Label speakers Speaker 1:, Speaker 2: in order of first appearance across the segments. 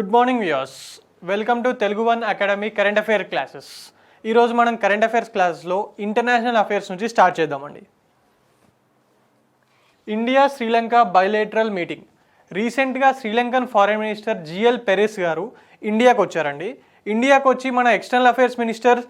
Speaker 1: Good morning viewers, welcome to Telugu One Academy current affair classes. ఈరోజు మనం current affairs క్లాస్లో international affairs నుంచి start చేద్దామండి. India Sri Lanka bilateral meeting. రీసెంట్గా శ్రీలంకన్ ఫారెన్ మినిస్టర్ జిఎల్ పెరెస్ గారు ఇండియాకు వచ్చారండి. ఇండియాకు వచ్చి మన ఎక్స్టర్నల్ అఫైర్స్ మినిస్టర్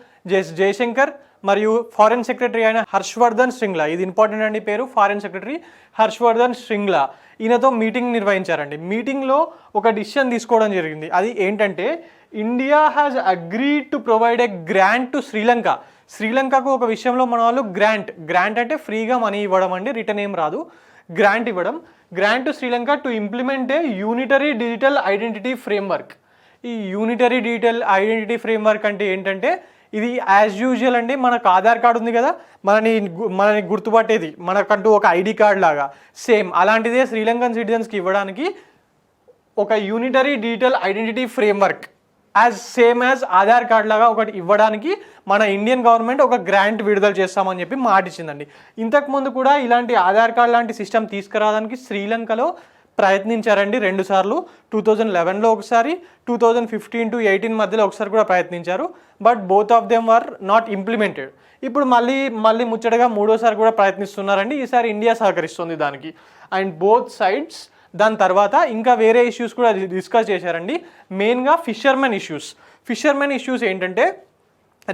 Speaker 1: జయశంకర్ మరియు ఫారెన్ సెక్రటరీ అయిన హర్షవర్ధన్ శ్రింగ్లా, ఇది ఇంపార్టెంట్ అండి పేరు, ఫారెన్ సెక్రటరీ హర్షవర్ధన్ శ్రింగ్లా, ఈయనతో మీటింగ్ నిర్వహించారండి. మీటింగ్లో ఒక డిసిషన్ తీసుకోవడం జరిగింది. అది ఏంటంటే India has agreed to provide a grant to Sri Lanka. శ్రీలంకకు ఒక విషయంలో మన వాళ్ళు గ్రాంట్ అంటే ఫ్రీగా మనీ ఇవ్వడం అండి, రిటర్న్ ఏం రాదు, గ్రాంట్ ఇవ్వడం. Grant to Sri Lanka to implement A unitary digital identity framework. ఈ యూనిటరీ డిజిటల్ ఐడెంటిటీ ఫ్రేమ్వర్క్ అంటే ఏంటంటే ఇది యాజ్ యూజువల్ అండి, మనకు ఆధార్ కార్డు ఉంది కదా, మనని గుర్తుపట్టేది, మనకంటూ ఒక ఐడి కార్డ్ లాగా సేమ్ అలాంటిదే శ్రీలంకన్ సిటిజన్స్కి ఇవ్వడానికి ఒక unitary digital identity framework same as Aadhaar card లాగా ఒకటి ఇవ్వడానికి మన ఇండియన్ గవర్నమెంట్ ఒక గ్రాంట్ విడుదల చేస్తామని చెప్పి మాటిచ్చిందండి. ఇంతకుముందు కూడా ఇలాంటి ఆధార్ కార్డ్ లాంటి సిస్టమ్ తీసుకురావడానికి శ్రీలంకలో ప్రయత్నించారండి 2 సార్లు. 2011లో ఒకసారి, 2015 to 18 మధ్యలో ఒకసారి కూడా ప్రయత్నించారు. But both of them are not implemented. ఇప్పుడు మళ్ళీ ముచ్చటగా 3వ సారి కూడా ప్రయత్నిస్తున్నారండి. ఈసారి ఇండియా సహకరిస్తుంది దానికి. అండ్ బోత్ సైడ్స్ దాని తర్వాత ఇంకా వేరే ఇష్యూస్ కూడా డిస్కస్ చేశారండి. మెయిన్గా ఫిషర్మెన్ ఇష్యూస్ ఏంటంటే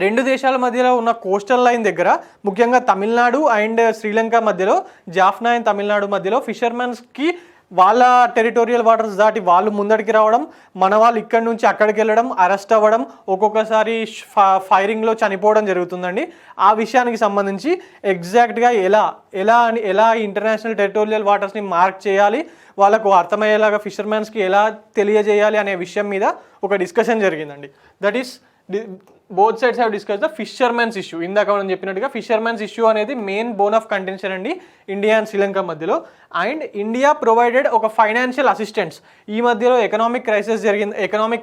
Speaker 1: 2 దేశాల మధ్యలో ఉన్న కోస్టల్ లైన్ దగ్గర, ముఖ్యంగా తమిళనాడు అండ్ శ్రీలంక మధ్యలో, జాఫ్నా అండ్ తమిళనాడు మధ్యలో ఫిషర్మెన్స్కి వాళ్ళ టెరిటోరియల్ వాటర్స్ దాటి వాళ్ళు ముందడికి రావడం, మన వాళ్ళు ఇక్కడి నుంచి అక్కడికి వెళ్ళడం, అరెస్ట్ అవ్వడం, ఒక్కొక్కసారి ఫైరింగ్లో చనిపోవడం జరుగుతుందండి. ఆ విషయానికి సంబంధించి ఎగ్జాక్ట్గా ఎలా ఇంటర్నేషనల్ టెరిటోరియల్ వాటర్స్ని మార్క్ చేయాలి, వాళ్ళకు అర్థమయ్యేలాగా ఫిషర్మెన్స్కి ఎలా తెలియజేయాలి అనే విషయం మీద ఒక డిస్కషన్ జరిగిందండి. That is both sides have discuss the fishermens issue. ఇందాక మనం చెప్పినట్టుగా ఫిషర్మెన్స్ ఇష్యూ అనేది మెయిన్ బోన్ ఆఫ్ కంటెన్షన్ అండి ఇండియా అండ్ శ్రీలంక మధ్యలో. అండ్ ఇండియా ప్రొవైడెడ్ ఒక ఫైనాన్షియల్ అసిస్టెన్స్. ఈ మధ్యలో ఎకనామిక్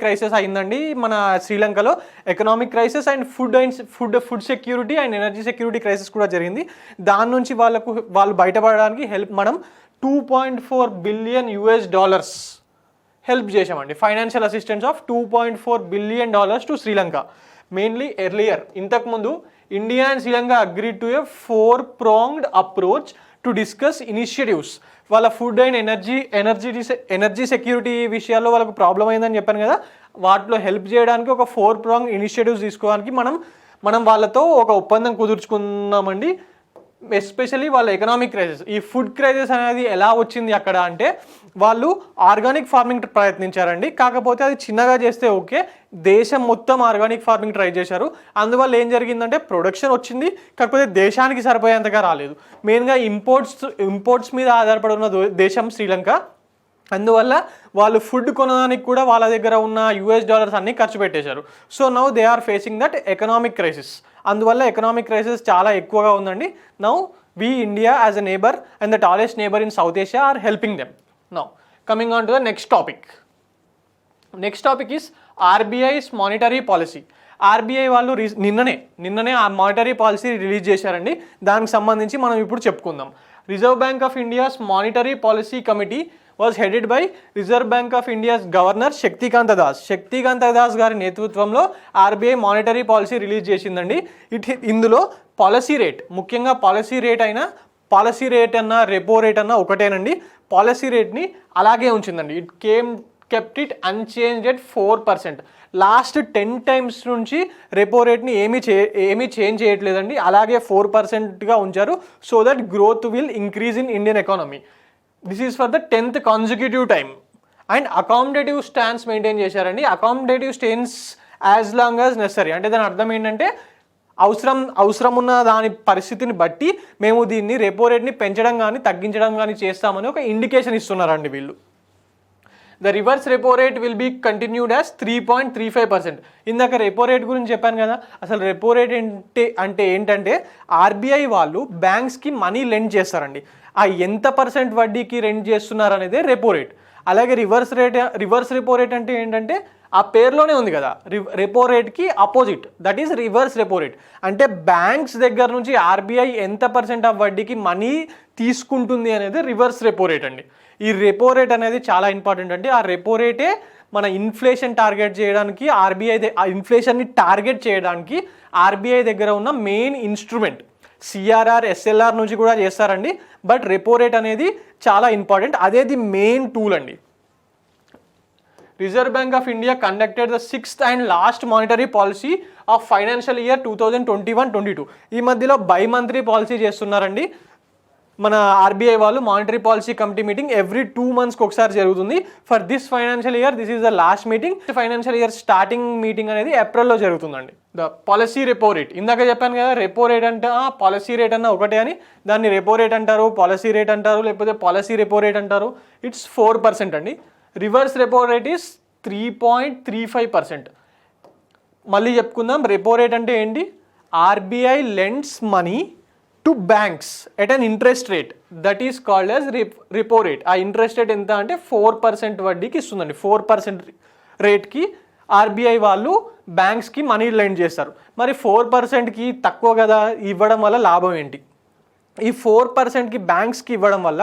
Speaker 1: క్రైసిస్ అయిందండి మన శ్రీలంకలో. Economic crisis and food security and energy security crisis కూడా జరిగింది. దాని నుంచి వాళ్ళు బయటపడడానికి మనం $2.4 billion హెల్ప్ చేశామండి. Financial assistance of $2.4 billion to Sri Lanka. Mainly earlier ఇంతకుముందు India and Sri Lanka agreed to A 4-pronged approach to discuss initiatives. వాళ్ళ ఫుడ్ అండ్ ఎనర్జీ సెక్యూరిటీ విషయాల్లో వాళ్ళకు ప్రాబ్లం అయిందని చెప్పాను కదా, వాటిలో హెల్ప్ చేయడానికి ఒక 4-pronged ఇనిషియేటివ్స్ తీసుకోవడానికి మనం వాళ్ళతో ఒక ఒప్పందం కుదుర్చుకున్నామండి. ఎస్పెషల్లీ వాళ్ళ ఎకనామిక్ క్రైసిస్, ఈ ఫుడ్ క్రైసిస్ అనేది ఎలా వచ్చింది అక్కడ అంటే వాళ్ళు ఆర్గానిక్ ఫార్మింగ్ ప్రయత్నించారండి. కాకపోతే అది చిన్నగా చేస్తే ఓకే, దేశం మొత్తం ఆర్గానిక్ ఫార్మింగ్ ట్రై చేశారు. అందువల్ల ఏం జరిగిందంటే ప్రొడక్షన్ వచ్చింది, కాకపోతే దేశానికి సరిపోయేంతగా రాలేదు. మెయిన్గా ఇంపోర్ట్స్ మీద ఆధారపడి ఉన్న దేశం శ్రీలంక. అందువల్ల వాళ్ళు ఫుడ్ కొనడానికి కూడా వాళ్ళ దగ్గర ఉన్న $US అన్నీ ఖర్చు పెట్టేశారు. So now they are facing that economic crisis. అందువల్ల ఎకనామిక్ క్రైసిస్ చాలా ఎక్కువగా ఉందండి. Now we India as a neighbor and the tallest neighbor in South Asia are helping them. Now coming on to the next topic is RBI's monetary policy. RBI వాళ్ళు నిన్ననే ఆ monetary policy release చేశారండి. దానికి సంబంధించి మనం ఇప్పుడు చెప్పుకుందాం. Reserve bank of India's monetary policy committee was headed by reserve bank of India's governor Shaktikanta Das గారి నేతృత్వంలో ఆర్బీఐ మానిటరీ పాలసీ రిలీజ్ చేసిందండి. ఇందులో పాలసీ రేట్, ముఖ్యంగా పాలసీ రేట్ అన్న రెపో రేట్ అన్న ఒకటేనండి. పాలసీ రేట్ని అలాగే ఉంచిందండి. kept it unchanged at 4%. Last 10 times నుంచి రెపో రేట్ని ఏమీ చేంజ్ చేయట్లేదండి, అలాగే 4%గా ఉంచారు. So that growth will increase in Indian economy. This is for the 10th consecutive time. And accommodative stance maintain చేశారండి. Accommodative stance as long as necessary. అంటే దాని అర్థం ఏంటంటే అవసరం ఉన్న దాని పరిస్థితిని బట్టి మేము దీన్ని రెపో రేట్ని పెంచడం కానీ తగ్గించడం కానీ చేస్తామని ఒక ఇండికేషన్ ఇస్తున్నారండి వీళ్ళు. The reverse repo rate will be continued as 3.35%. ఇందాక రెపో రేట్ గురించి చెప్పాను కదా. అసలు రెపో రేట్ అంటే ఏంటంటే ఆర్బీఐ వాళ్ళు బ్యాంక్స్కి మనీ లెండ్ చేస్తారండి. ఆ ఎంత % వడ్డీకి లెండ్ చేస్తున్నారు అనేది రెపో రేట్. అలాగే రివర్స్ రెపో రేట్ అంటే ఏంటంటే ఆ పేరులోనే ఉంది కదా, రెపో రేట్కి opposite, that is reverse repo rate. అంటే బ్యాంక్స్ దగ్గర నుంచి ఆర్బీఐ ఎంత % ఆఫ్ వడ్డీకి మనీ తీసుకుంటుంది అనేది రివర్స్ రెపో రేట్ అండి. ఈ రెపో రేట్ అనేది చాలా ఇంపార్టెంట్ అండి. ఆ రెపో రేటే మన ఇన్ఫ్లేషన్ టార్గెట్ చేయడానికి ఇన్ఫ్లేషన్ని టార్గెట్ చేయడానికి ఆర్బీఐ దగ్గర ఉన్న మెయిన్ ఇన్స్ట్రుమెంట్. సిఆర్ఆర్, ఎస్ఎల్ఆర్ నుంచి కూడా చేస్తారండి, బట్ రెపో రేట్ అనేది చాలా ఇంపార్టెంట్, అదేది మెయిన్ టూల్ అండి. Reserve bank of India conducted the 6th and last monetary policy of financial year 2021-22. ఈ మధ్యలో బైమంత్లీ పాలసీ చేస్తున్నారండి మన ఆర్బీఐ వాళ్ళు. Monetary policy committee meeting every 2 monthsకి ఒకసారి జరుగుతుంది. For this financial year this is the last meeting. Financial year starting meeting అనేది ఏప్రిల్లో జరుగుతుందండి. ద పాలసీ రెపో రేట్, ఇందాక చెప్పాను కదా రెపో రేట్ అంటే పాలసీ రేట్ అన్న ఒకటే అని, దాన్ని రెపో రేట్ అంటారు, పాలసీ రేట్ అంటారు, లేకపోతే పాలసీ రెపో రేట్ అంటారు. ఇట్స్ 4% అండి. Reverse repo rate is 3.35%. మళ్ళీ చెప్పుకుందాం, రెపో రేట్ అంటే ఏంటి? RBI lends money to banks at an interest rate that is called as repo rate. ఆ ఇంట్రెస్ట్ రేట్ ఎంత అంటే 4% వడ్డీకి ఇస్తుందండి. 4% రేట్కి ఆర్బీఐ వాళ్ళు బ్యాంక్స్కి మనీ లెండ్ చేస్తారు. మరి 4%కి తక్కువ కదా, ఇవ్వడం వల్ల లాభం ఏంటి? ఈ 4%కి బ్యాంక్స్కి ఇవ్వడం వల్ల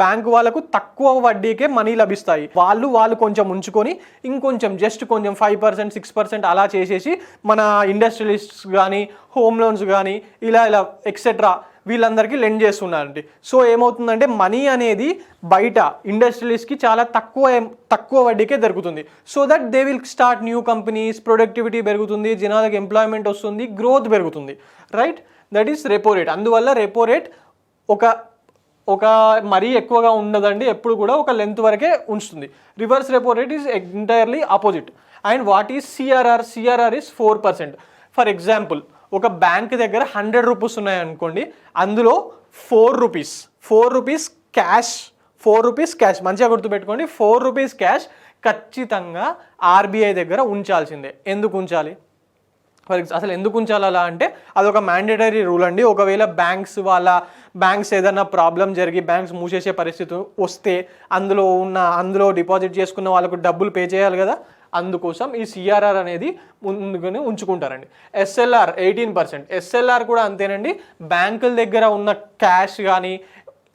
Speaker 1: బ్యాంకు వాళ్ళకు తక్కువ వడ్డీకే మనీ లభిస్తాయి. వాళ్ళు కొంచెం ఉంచుకొని ఇంకొంచెం జస్ట్ కొంచెం 5%, 6% అలా చేసేసి మన ఇండస్ట్రియలిస్ట్స్ కానీ, హోమ్ లోన్స్ కానీ ఇలా ఎక్సెట్రా వీళ్ళందరికీ లెండ్ చేస్తున్నారండి. సో ఏమవుతుందంటే మనీ అనేది బయట ఇండస్ట్రియలిస్ట్కి చాలా తక్కువ వడ్డీకే దొరుకుతుంది. So that they will start new companies, productivity పెరుగుతుంది, జనాలకు ఎంప్లాయ్మెంట్ వస్తుంది, గ్రోత్ పెరుగుతుంది, right? That is repo rate. అందువల్ల రెపో రేట్ ఒక మరీ ఎక్కువగా ఉండదండి, ఎప్పుడు కూడా ఒక లెంత్ వరకే ఉంచుతుంది. Reverse repo rate is entirely opposite. And what is CRR? CRR is 4%. For example, ఒక బ్యాంక్ దగ్గర 100 రూపీస్ ఉన్నాయనుకోండి, అందులో 4 రూపీస్ క్యాష్ మంచిగా గుర్తుపెట్టుకోండి, 4 రూపీస్ క్యాష్ ఖచ్చితంగా ఆర్బీఐ దగ్గర ఉంచాల్సిందే. ఎందుకు ఉంచాలి? అసలు ఎందుకు ఉంచాలి అలా అంటే అదొక మ్యాండేటరీ రూల్ అండి. ఒకవేళ బ్యాంక్స్ ఏదైనా ప్రాబ్లం జరిగి బ్యాంక్స్ మూసేసే పరిస్థితి వస్తే అందులో డిపాజిట్ చేసుకున్న వాళ్ళకు డబ్బులు పే చేయాలి కదా, అందుకోసం ఈ సిఆర్ఆర్ అనేది ముందుగానే ఉంచుకుంటారండి. ఎస్ఎల్ఆర్ 18%. ఎస్ఎల్ఆర్ కూడా అంతేనండి. బ్యాంకుల దగ్గర ఉన్న క్యాష్ కానీ,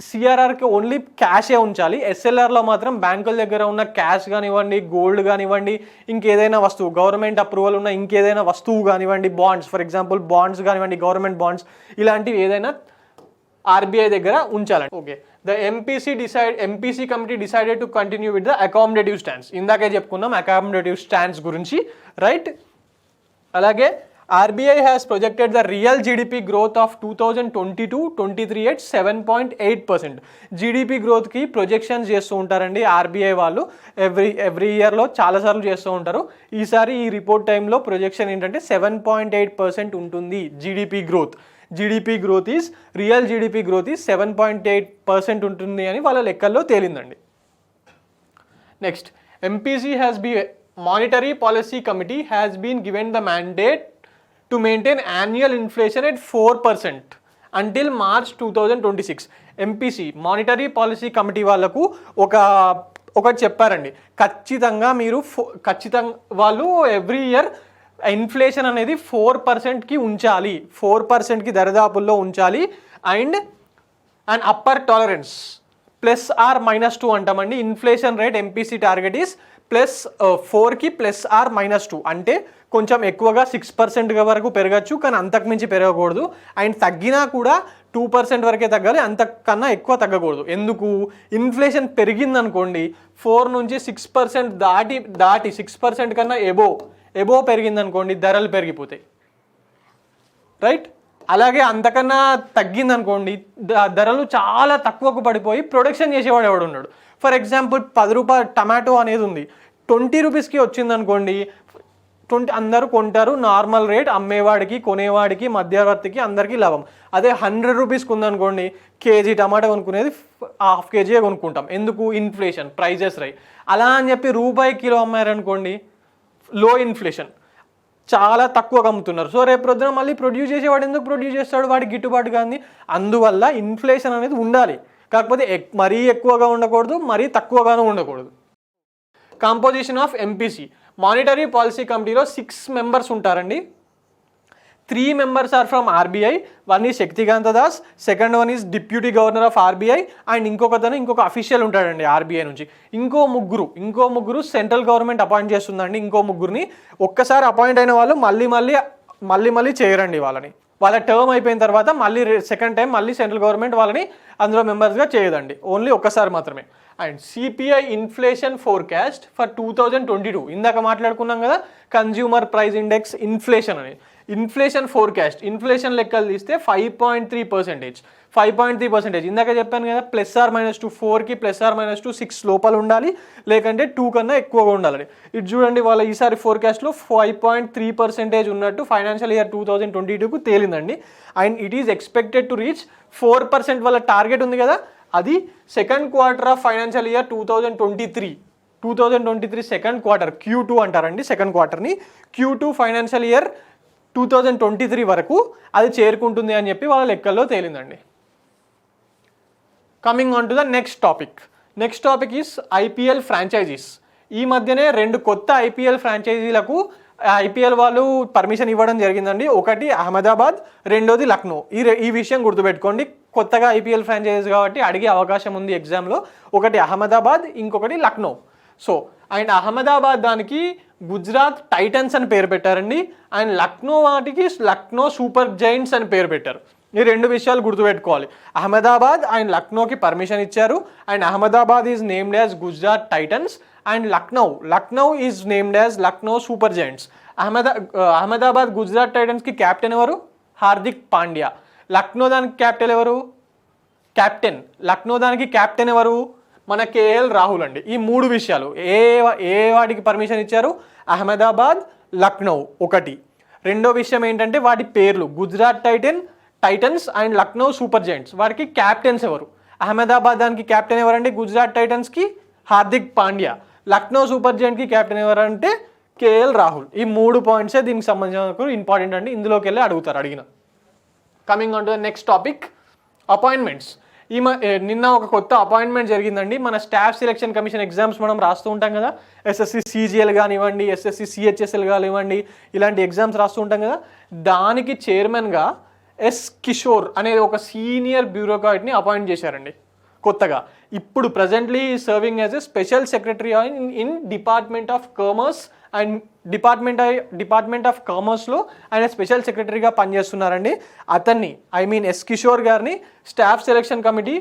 Speaker 1: సిఆర్ఆర్కి ఓన్లీ క్యాషే ఉంచాలి. ఎస్ఎల్ఆర్లో మాత్రం బ్యాంకుల దగ్గర ఉన్న క్యాష్ కానివ్వండి, గోల్డ్ కానివ్వండి, ఇంకేదైనా వస్తువు, గవర్నమెంట్ అప్రూవల్ ఉన్న ఇంకేదైనా వస్తువు కానివ్వండి, బాండ్స్, ఫర్ ఎగ్జాంపుల్ బాండ్స్ కానివ్వండి, గవర్నమెంట్ బాండ్స్ ఇలాంటివి ఏదైనా ఆర్బీఐ దగ్గర ఉంచాలండి. Okay, the MPC committee decided to continue with the accommodative stands. ఇందాకే చెప్పుకున్నాం అకామిడేటివ్ స్టాండ్స్ గురించి, రైట్? అలాగే RBI has projected the real GDP growth of 2022-23 at 7.8%. GDP గ్రోత్కి ప్రొజెక్షన్స్ చేస్తూ ఉంటారండి ఆర్బీఐ వాళ్ళు. ఎవ్రీ ఇయర్లో చాలాసార్లు చేస్తూ ఉంటారు. ఈసారి ఈ రిపోర్ట్ టైంలో ప్రొజెక్షన్ ఏంటంటే 7.8% ఉంటుంది GDP growth. Real GDP growth is 7.8% ఉంటుంది అని వాళ్ళ లెక్కల్లో తేలిందండి. Next, Monetary Policy Committee has been given the mandate to maintain annual inflation at 4% until March 2026. MPC monetary policy committee వాళ్ళకు ఒకటి చెప్పారండి, ఖచ్చితంగా వాళ్ళు ఎవ్రీ ఇయర్ ఇన్ఫ్లేషన్ అనేది 4%కి ఉంచాలి, 4%కి దరిదాపుల్లో ఉంచాలి. అండ్ అప్పర్ టాలరెన్స్ +or-2 అంటామండి. Inflation rate MPC target is +4కి +or-2 అంటే కొంచెం ఎక్కువగా 6% వరకు పెరగచ్చు, కానీ అంతకుమించి పెరగకూడదు. అండ్ తగ్గినా కూడా 2% వరకే తగ్గాలి, అంతకన్నా ఎక్కువ తగ్గకూడదు. ఎందుకు? ఇన్ఫ్లేషన్ పెరిగిందనుకోండి 4 నుంచి 6% దాటి 6% కన్నా ఎబో పెరిగిందనుకోండి ధరలు పెరిగిపోతాయి, రైట్? అలాగే అంతకన్నా తగ్గిందనుకోండి ధరలు చాలా తక్కువకు పడిపోయి ప్రొడక్షన్ చేసేవాడు ఎవడు ఉన్నాడు. ఫర్ ఎగ్జాంపుల్ 10 రూపాయల టమాటో అనేది ఉంది, 20 రూపీస్కి వచ్చిందనుకోండి, 20 అందరూ కొంటారు, నార్మల్ రేట్, అమ్మేవాడికి కొనేవాడికి మధ్యవర్తికి అందరికీ లాభం. అదే 100 రూపీస్కి ఉందనుకోండి, కేజీ టమాటా కొనుక్కునేది ½ కేజీ కొనుక్కుంటాం. ఎందుకు? ఇన్ఫ్లేషన్, ప్రైజెస్ రై. అలా అని చెప్పి రూపాయి కిలో అమ్మారనుకోండి, లో ఇన్ఫ్లేషన్, చాలా తక్కువగా అమ్ముతున్నారు. సో రేపు ప్రొద్దున మళ్ళీ ప్రొడ్యూస్ చేసేవాడు ఎందుకు ప్రొడ్యూస్ చేస్తాడు? వాడికి గిట్టుబాటు కానీ. అందువల్ల ఇన్ఫ్లేషన్ అనేది ఉండాలి, కాకపోతే మరీ ఎక్కువగా ఉండకూడదు, మరీ తక్కువగానూ ఉండకూడదు. Composition of MPC monetary policy కమిటీలో 6 మెంబర్స్ ఉంటారండి. 3 members are from RBI. One is Shaktikanta Das, second one is Deputy Governor of RBI, and ఇంకొక అఫీషియల్ ఉంటాడండి ఆర్బీఐ నుంచి. ఇంకో ముగ్గురు సెంట్రల్ గవర్నమెంట్ అపాయింట్ చేస్తుందండి. ఇంకో ముగ్గురిని ఒక్కసారి అపాయింట్ అయిన వాళ్ళు మళ్ళీ చేయరండి వాళ్ళ టర్మ్ అయిపోయిన తర్వాత సెకండ్ టైం సెంట్రల్ గవర్నమెంట్ వాళ్ళని అందులో మెంబర్స్గా చేయదండి, ఓన్లీ ఒక్కసారి మాత్రమే. And CPI inflation forecast for 2022, ఇందాక మాట్లాడుకున్నాం కదా కన్జ్యూమర్ ప్రైస్ ఇండెక్స్ ఇన్ఫ్లేషన్ అని. ఇన్ఫ్లేషన్ ఫోర్కాస్ట్, ఇన్ఫ్లేషన్ లెక్కలు తీస్తే 5.3%. ఇందాక చెప్పాను కదా +or-2, 4కి +or-2 6 లోపల ఉండాలి, లేకంటే 2 కన్నా ఎక్కువగా ఉండాలని. ఇది చూడండి వాళ్ళ ఈసారి ఫోర్కాస్ట్లో 5.3% ఉన్నట్టు ఫైనాన్షియల్ ఇయర్ 2022కు తేలిందండి. And it is expected to reach 4% వాళ్ళ టార్గెట్ ఉంది కదా, అది second quarter of financial year 2023 second quarter Q2 అంటారండి. సెకండ్ క్వార్టర్ని Q2 ఫైనాన్షియల్ ఇయర్ 2023 వరకు అది చేరుకుంటుంది అని చెప్పి వాళ్ళ లెక్కల్లో తేలిందండి. Coming on to the next topic is IPL franchises. ఈ మధ్యనే 2 కొత్త ఐపీఎల్ ఫ్రాంచైజీలకు ఐపీఎల్ వాళ్ళు పర్మిషన్ ఇవ్వడం జరిగిందండి. ఒకటి అహ్మదాబాద్, రెండోది లక్నో. ఈ విషయం గుర్తుపెట్టుకోండి, కొత్తగా ఐపీఎల్ ఫ్రాంచైజీస్ కాబట్టి అడిగే అవకాశం ఉంది ఎగ్జామ్లో. ఒకటి అహ్మదాబాద్, ఇంకొకటి లక్నో. సో అండ్ అహ్మదాబాద్ దానికి గుజరాత్ టైటన్స్ అని పేరు పెట్టారండి, అండ్ లక్నో వాటికి లక్నో సూపర్ జైంట్స్ అని పేరు పెట్టారు. ఈ 2 విషయాలు గుర్తుపెట్టుకోవాలి. అహ్మదాబాద్ అండ్ లక్నోకి పర్మిషన్ ఇచ్చారు, and Ahmedabad is named as Gujarat Titans, and Lucknow is named as Lucknow Super Giants. Ahmedabad Gujarat టైటన్స్కి క్యాప్టెన్ ఎవరు? హార్దిక్ పాండ్యా. లక్నో దానికి క్యాప్టెన్ ఎవరు? మన కేఎల్ రాహుల్ అండి. ఈ 3 విషయాలు ఏ వాటికి పర్మిషన్ ఇచ్చారు? అహ్మదాబాద్, లక్నో ఒకటి. రెండో విషయం ఏంటంటే వాటి పేర్లు Gujarat Titans and Lucknow Super Giants. వాటికి క్యాప్టెన్స్ ఎవరు? అహ్మదాబాద్ దానికి క్యాప్టెన్ ఎవరండి? గుజరాత్ టైటన్స్కి హార్దిక్ పాండ్యా. లక్నో సూపర్ జైంట్కి క్యాప్టెన్ ఎవరంటే కేఎల్ రాహుల్. ఈ 3 పాయింట్సే దీనికి సంబంధించిన ఇంపార్టెంట్ అండి, ఇందులోకి వెళ్ళి అడిగిన. Coming on to the next topic, appointments. నిన్న ఒక కొత్త అపాయింట్మెంట్ జరిగిందండి. మన స్టాఫ్ సెలక్షన్ కమిషన్ ఎగ్జామ్స్ మనం రాస్తూ ఉంటాం కదా, ఎస్ఎస్సి సిజిఎల్ కానివ్వండి, ఎస్ఎస్సి సిహెచ్ఎస్ఎల్ కానివ్వండి, ఇలాంటి ఎగ్జామ్స్ రాస్తూ ఉంటాం కదా, దానికి చైర్మన్గా ఎస్ కిషోర్ అనే ఒక సీనియర్ బ్యూరోక్రాట్ని అపాయింట్ చేశారండి కొత్తగా. ఇప్పుడు presently serving as a special secretary in department of commerce, and department of కామర్స్లో ఆయన స్పెషల్ సెక్రటరీగా పనిచేస్తున్నారండి. అతన్ని ఎస్ కిషోర్ గారిని స్టాఫ్ సెలక్షన్ కమిటీ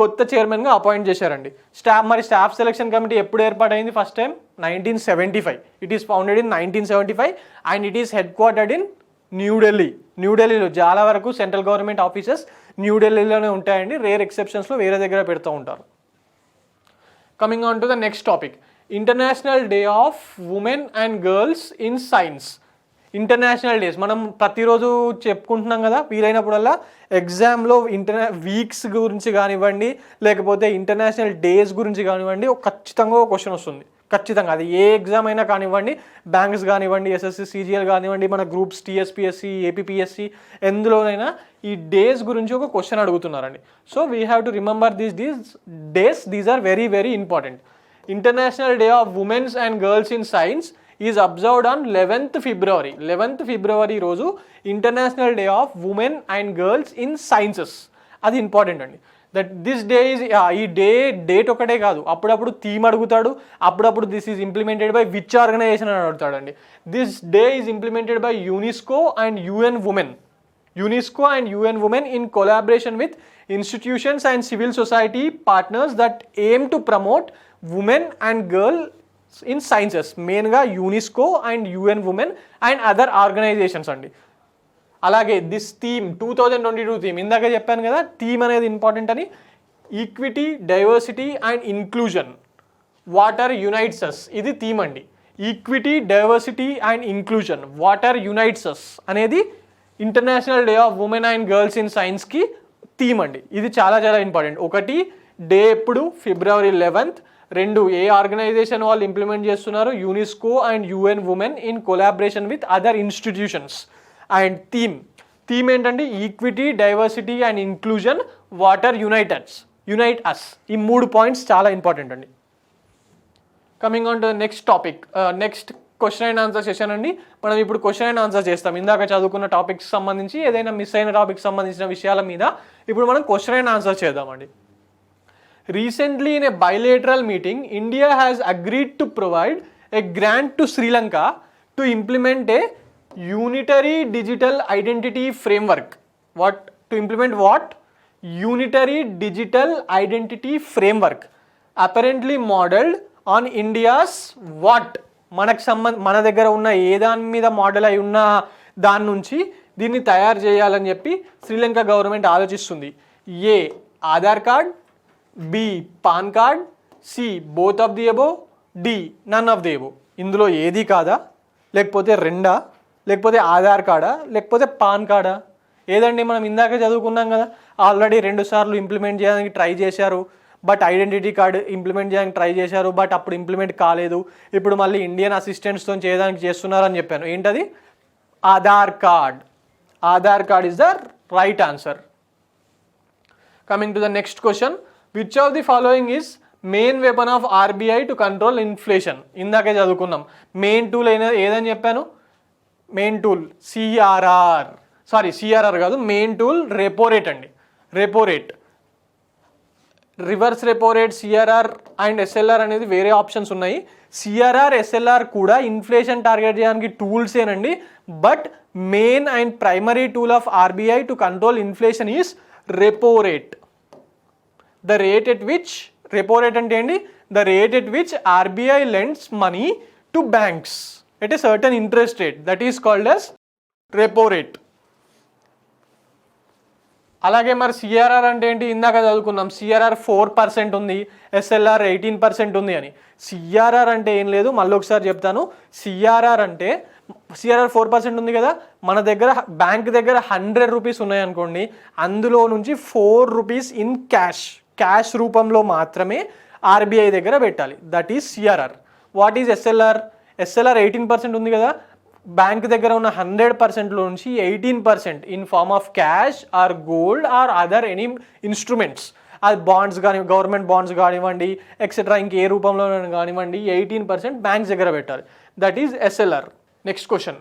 Speaker 1: కొత్త చైర్మన్గా అపాయింట్ చేశారండి. స్టాఫ్ సెలక్షన్ కమిటీ ఎప్పుడు ఏర్పాటైంది? First time 1975. It is founded in 1975 and it is headquartered in న్యూఢిల్లీలో. చాలా వరకు సెంట్రల్ గవర్నమెంట్ ఆఫీసెస్ న్యూఢిల్లీలోనే ఉంటాయండి, రేర్ ఎక్సెప్షన్స్లో వేరే దగ్గర పెడుతూ ఉంటారు. Coming on to the next topic, international day of women and girls in science. International days మనం ప్రతిరోజు చెప్పుకుంటున్నాం కదా, వీలైనప్పుడల్లా ఎగ్జామ్లో వీక్స్ గురించి కానివ్వండి, లేకపోతే ఇంటర్నేషనల్ డేస్ గురించి కానివ్వండి, ఖచ్చితంగా ఒక క్వశ్చన్ వస్తుంది. ఖచ్చితంగా అది ఏ ఎగ్జామ్ అయినా కానివ్వండి, బ్యాంక్స్ కానివ్వండి, ఎస్ఎస్సి సిజిఎల్ కానివ్వండి, మన గ్రూప్స్ టీఎస్పిఎస్సి ఏపీపీఎస్సి ఎందులోనైనా ఈ డేస్ గురించి ఒక క్వశ్చన్ అడుగుతున్నారండి. So we have to remember these days, these are very very important. International day of women's and girls in science is observed on 11th February రోజు international day of women and girls in sciences. అది important అండి. That this day is ఈ date ఒకటే కాదు, అప్పుడప్పుడు theme అడుగుతాడు, అప్పుడప్పుడు this is implemented by which organisation అని అడుగుతాడండి. This day is implemented by UNESCO and UN women in collaboration with institutions and civil society partners that aim to promote women and girls in sciences. మెయిన్గా UNESCO and UN Women and other organisations అండి. అలాగే this theme 2022 theme, ఇందాక చెప్పాను కదా theme అనేది important అని. Equity, diversity and inclusion, water unites us, ఇది theme అండి. Equity, diversity and inclusion, water unites us అనేది international day of women and girls in సైన్స్కి థీమ్ అండి. ఇది చాలా చాలా ఇంపార్టెంట్. ఒకటి, డే ఎప్పుడు? February 11th. 2, ఏ ఆర్గనైజేషన్ వాళ్ళు ఇంప్లిమెంట్ చేస్తున్నారు? UNESCO and UN Women in collaboration with other institutions. And theme ఏంటంటే equity, diversity and inclusion, water unite us. ఈ 3 పాయింట్స్ చాలా ఇంపార్టెంట్ అండి. Coming on to next topic, next question and answer session అండి. మనం ఇప్పుడు question and answer చేస్తాం. ఇందాక చదువుకున్న టాపిక్స్ సంబంధించి ఏదైనా మిస్ అయిన టాపిక్స్ సంబంధించిన విషయాల మీద ఇప్పుడు మనం క్వశ్చన్ అండ్ ఆన్సర్ చేద్దామండి. Recently in a bilateral meeting, India has agreed to provide a grant to Sri Lanka to implement a unitary digital identity framework. To implement what? Unitary digital identity framework. Apparently modeled on India's what? మన దగ్గర ఉన్న ఏ దాని మీద model అయి ఉన్న దాని నుంచి దీన్ని తయారు చేయాలని చెప్పి శ్రీలంక గవర్నమెంట్ ఆలోచిస్తుంది. A Aadhaar card, B PAN card, C both of the above, D none of the above. ఇందులో ఏది కాదా, లేకపోతే రెండా, లేకపోతే ఆధార్ కార్డా, లేకపోతే పాన్ కార్డా? ఏదండి, మనం ఇందాక చదువుకున్నాం కదా, ఆల్రెడీ 2 సార్లు ఇంప్లిమెంట్ చేయడానికి ట్రై చేశారు, బట్ ఐడెంటిటీ కార్డు ఇంప్లిమెంట్ చేయడానికి ట్రై చేశారు, బట్ అప్పుడు ఇంప్లిమెంట్ కాలేదు. ఇప్పుడు మళ్ళీ ఇండియన్ అసిస్టెంట్స్తో చేయడానికి చేస్తున్నారని చెప్పాను. ఏంటది? Aadhaar card. Aadhaar card is the right answer. Coming to the next question, which of the following is main weapon of RBI to control inflation? ఇందాకే చదువుకున్నాం. మెయిన్ టూల్ ఏదని చెప్పాను? మెయిన్ టూల్ సిఆర్ఆర్ కాదు, మెయిన్ టూల్ రెపో రేట్ అండి. Repo rate, reverse repo rate, CRR and SLR అనేది వేరే options ఉన్నాయి. CRR, SLR కూడా ఇన్ఫ్లేషన్ టార్గెట్ చేయడానికి టూల్సేనండి. But main and primary tool of RBI to control inflation is repo rate. The rate at which, repo rate అంటే ఏంటి? The rate at which RBI lends money to banks at a certain interest rate, that is called as repo rate. అలాగే మరి CRR అంటే ఏంటి? ఇందాక చదువుకున్నాం. CRR 4% ఉంది, SLR 18% ఉంది అని. సిఆర్ఆర్ అంటే ఏం లేదు, మళ్ళీ ఒకసారి చెప్తాను. సిఆర్ఆర్ 4% ఉంది కదా, మన దగ్గర బ్యాంక్ దగ్గర 100 రూపీస్ ఉన్నాయనుకోండి, అందులో నుంచి 4 రూపీస్ ఇన్ క్యాష్ రూపంలో మాత్రమే ఆర్బీఐ దగ్గర పెట్టాలి. That is CRR. What is SLR? SLR 18% ఉంది కదా, బ్యాంక్ దగ్గర ఉన్న 100%లో నుంచి 18% in form of cash or gold or other any instruments, అది బాండ్స్ కానీ, గవర్నమెంట్ బాండ్స్ కానివ్వండి, ఎక్సెట్రా ఇంకే రూపంలో కానివ్వండి, 18% బ్యాంక్స్ దగ్గర పెట్టాలి. That is SLR. Next question,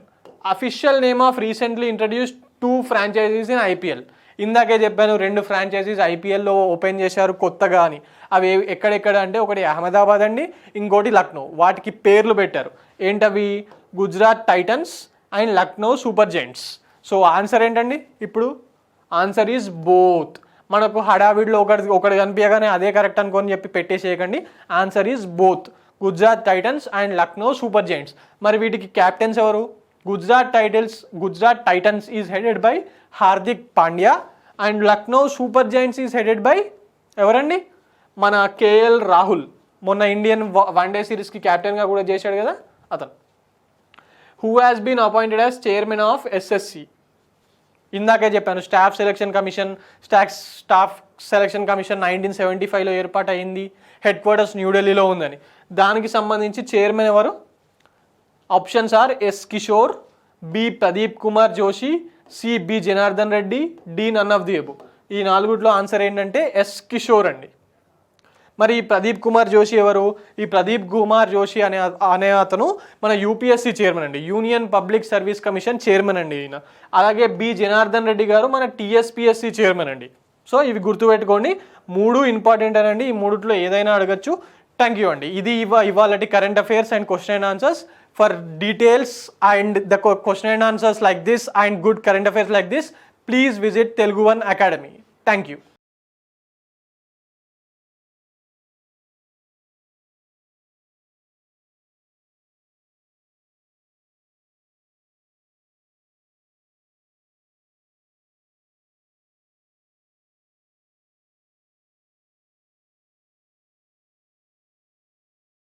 Speaker 1: official name of recently introduced 2 franchises in IPL. ఇందాకే చెప్పాను 2 ఫ్రాంచైజీస్ ఐపీఎల్లో ఓపెన్ చేశారు కొత్తగా అని. అవి ఎక్కడెక్కడ అంటే, ఒకటి అహ్మదాబాద్ అండి, ఇంకోటి లక్నో. వాటికి పేర్లు పెట్టారు. ఏంటవి? Gujarat Titans and Lucknow Super Giants. So answer ఏంటండి? ఇప్పుడు ఆన్సర్ ఈజ్ బోత్. మనకు హడావిడిలో ఒకటి కనిపించగానే అదే కరెక్ట్ అనుకొని చెప్పి పెట్టేసేయకండి. Answer is both, Gujarat Titans and Lucknow Super Giants. మరి వీటికి క్యాప్టెన్స్ ఎవరు? Gujarat Titans is headed by Hardik Pandya and Lucknow Super Giants is headed by ఎవరండి? మన కేఎల్ రాహుల్. మొన్న ఇండియన్ వన్డే సిరీస్కి క్యాప్టెన్గా కూడా చేశాడు కదా అతను. Who has been appointed as chairman of SSC? ఇందాకే చెప్పాను, స్టాఫ్ సెలక్షన్ కమిషన్ 1975లో ఏర్పాటు అయింది, హెడ్ క్వార్టర్స్ న్యూఢిల్లీలో ఉందని. దానికి సంబంధించి చైర్మన్ ఎవరు? Options are S Kishore, B Pradeep Kumar Joshi, C B Janardhan Reddy, D none of the above. ఈ 4 ఆన్సర్ ఏంటంటే ఎస్ కిషోర్ అండి. మరి ఈ ప్రదీప్ కుమార్ జోషి ఎవరు? ఈ ప్రదీప్ కుమార్ జోషి అనే అతను మన యూపీఎస్సీ చైర్మన్ అండి, union public service commission chairman అండి ఈయన. అలాగే బి జనార్దన్ రెడ్డి గారు మన టీఎస్పీఎస్సీ చైర్మన్ అండి. సో ఇవి గుర్తుపెట్టుకోండి, 3 ఇంపార్టెంట్ అనండి. ఈ 3లో ఏదైనా అడగచ్చు. థ్యాంక్ యూ అండి. ఇది ఇవాళటి current affairs and question and answers. For details and the question and answers like this and good current affairs like this, please visit Telugu One Academy. Thank you.